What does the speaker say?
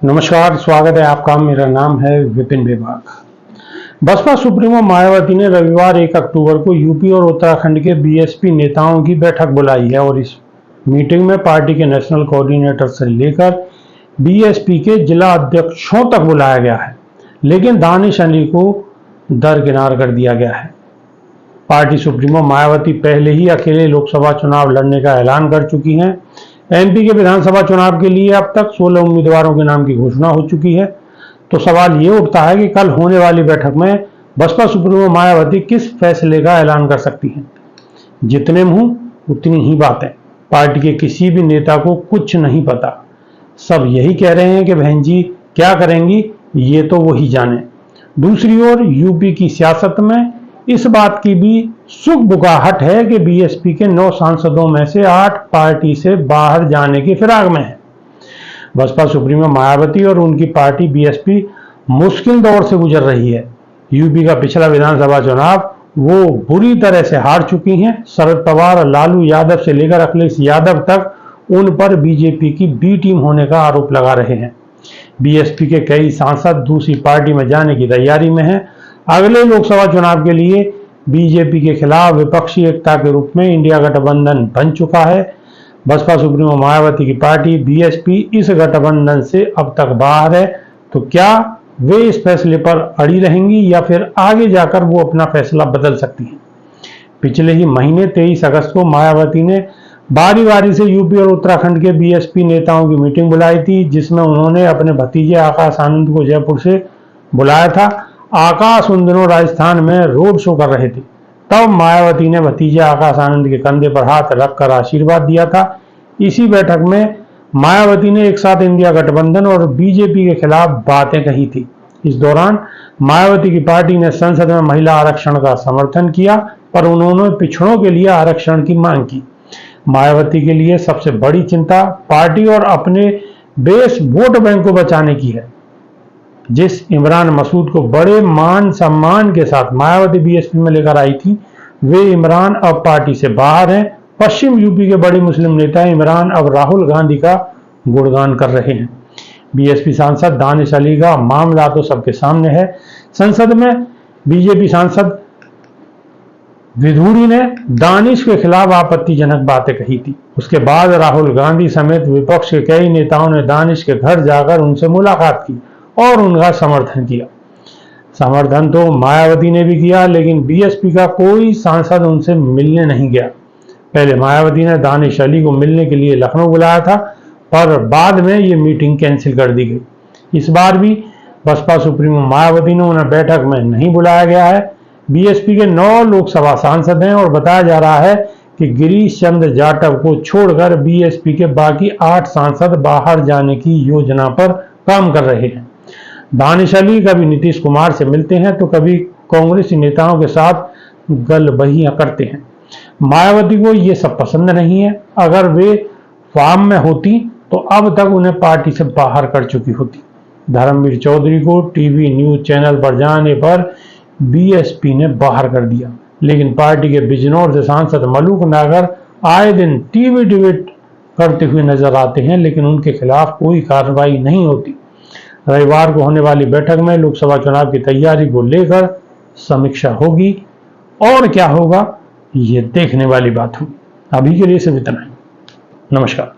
नमस्कार, स्वागत है आपका। मेरा नाम है विपिन विभाग। बसपा सुप्रीमो मायावती ने रविवार 1 अक्टूबर को यूपी और उत्तराखंड के बीएसपी नेताओं की बैठक बुलाई है और इस मीटिंग में पार्टी के नेशनल कोऑर्डिनेटर से लेकर बीएसपी के जिला अध्यक्षों तक बुलाया गया है, लेकिन दानिश अली को दरकिनार कर दिया गया है। पार्टी सुप्रीमो मायावती पहले ही अकेले लोकसभा चुनाव लड़ने का ऐलान कर चुकी हैं। एमपी के विधानसभा चुनाव के लिए अब तक 16 उम्मीदवारों के नाम की घोषणा हो चुकी है। तो सवाल ये उठता है कि कल होने वाली बैठक में बसपा सुप्रीमो मायावती किस फैसले का ऐलान कर सकती हैं। जितने मुंह उतनी ही बातें। पार्टी के किसी भी नेता को कुछ नहीं पता। सब यही कह रहे हैं कि बहन जी क्या करेंगी, ये तो वही जाने। दूसरी ओर यूपी की सियासत में इस बात की भी सुगबुगाहट है कि बीएसपी के 9 सांसदों में से 8 पार्टी से बाहर जाने की फिराक में है। बसपा सुप्रीमो मायावती और उनकी पार्टी बीएसपी मुश्किल दौर से गुजर रही है। यूपी का पिछला विधानसभा चुनाव वो बुरी तरह से हार चुकी हैं। शरद पवार और लालू यादव से लेकर अखिलेश यादव तक उन पर बीजेपी की बी टीम होने का आरोप लगा रहे हैं। बीएसपी के कई सांसद दूसरी पार्टी में जाने की तैयारी में हैं। अगले लोकसभा चुनाव के लिए बीजेपी के खिलाफ विपक्षी एकता के रूप में इंडिया गठबंधन बन चुका है। बसपा सुप्रीमो मायावती की पार्टी बीएसपी इस गठबंधन से अब तक बाहर है। तो क्या वे इस फैसले पर अड़ी रहेंगी या फिर आगे जाकर वो अपना फैसला बदल सकती हैं। पिछले ही महीने 23 अगस्त को मायावती ने बारी बारी से यूपी और उत्तराखंड के बीएसपी नेताओं की मीटिंग बुलाई थी, जिसमें उन्होंने अपने भतीजे आकाश आनंद को जयपुर से बुलाया था। आकाश उन दिनों राजस्थान में रोड शो कर रहे थे। तब मायावती ने भतीजे आकाश आनंद के कंधे पर हाथ रखकर आशीर्वाद दिया था। इसी बैठक में मायावती ने एक साथ इंडिया गठबंधन और बीजेपी के खिलाफ बातें कही थी। इस दौरान मायावती की पार्टी ने संसद में महिला आरक्षण का समर्थन किया, पर उन्होंने पिछड़ों के लिए आरक्षण की मांग की। मायावती के लिए सबसे बड़ी चिंता पार्टी और अपने बेस वोट बैंक को बचाने की है। जिस इमरान मसूद को बड़े मान सम्मान के साथ मायावती बीएसपी में लेकर आई थी, वे इमरान अब पार्टी से बाहर हैं। पश्चिम यूपी के बड़े मुस्लिम नेता इमरान अब राहुल गांधी का गुणगान कर रहे हैं। बीएसपी सांसद दानिश अली का मामला तो सबके सामने है। संसद में बीजेपी सांसद विधूड़ी ने दानिश के खिलाफ आपत्तिजनक बातें कही थी। उसके बाद राहुल गांधी समेत विपक्ष के कई नेताओं ने दानिश के घर जाकर उनसे मुलाकात की और उनका समर्थन किया। समर्थन तो मायावती ने भी किया, लेकिन बीएसपी का कोई सांसद उनसे मिलने नहीं गया। पहले मायावती ने दानिश अली को मिलने के लिए लखनऊ बुलाया था, पर बाद में ये मीटिंग कैंसिल कर दी गई। इस बार भी बसपा सुप्रीमो मायावती ने उन्हें बैठक में नहीं बुलाया गया है। बीएसपी के 9 लोकसभा सांसद हैं और बताया जा रहा है कि गिरीश चंद्र जाटव को छोड़कर बीएसपी के बाकी 8 सांसद बाहर जाने की योजना पर काम कर रहे हैं। दानिश अली कभी नीतीश कुमार से मिलते हैं तो कभी कांग्रेसी नेताओं के साथ गलबहियां करते हैं। मायावती को ये सब पसंद नहीं है। अगर वे फॉर्म में होती तो अब तक उन्हें पार्टी से बाहर कर चुकी होती। धर्मवीर चौधरी को टीवी न्यूज चैनल पर जाने पर बीएसपी ने बाहर कर दिया, लेकिन पार्टी के बिजनौर से सांसद मलूक नागर आए दिन टीवी डिबेट करते हुए नजर आते हैं, लेकिन उनके खिलाफ कोई कार्रवाई नहीं होती। रविवार को होने वाली बैठक में लोकसभा चुनाव की तैयारी को लेकर समीक्षा होगी और क्या होगा ये देखने वाली बात होगी। अभी के लिए सिर्फ इतना ही। नमस्कार।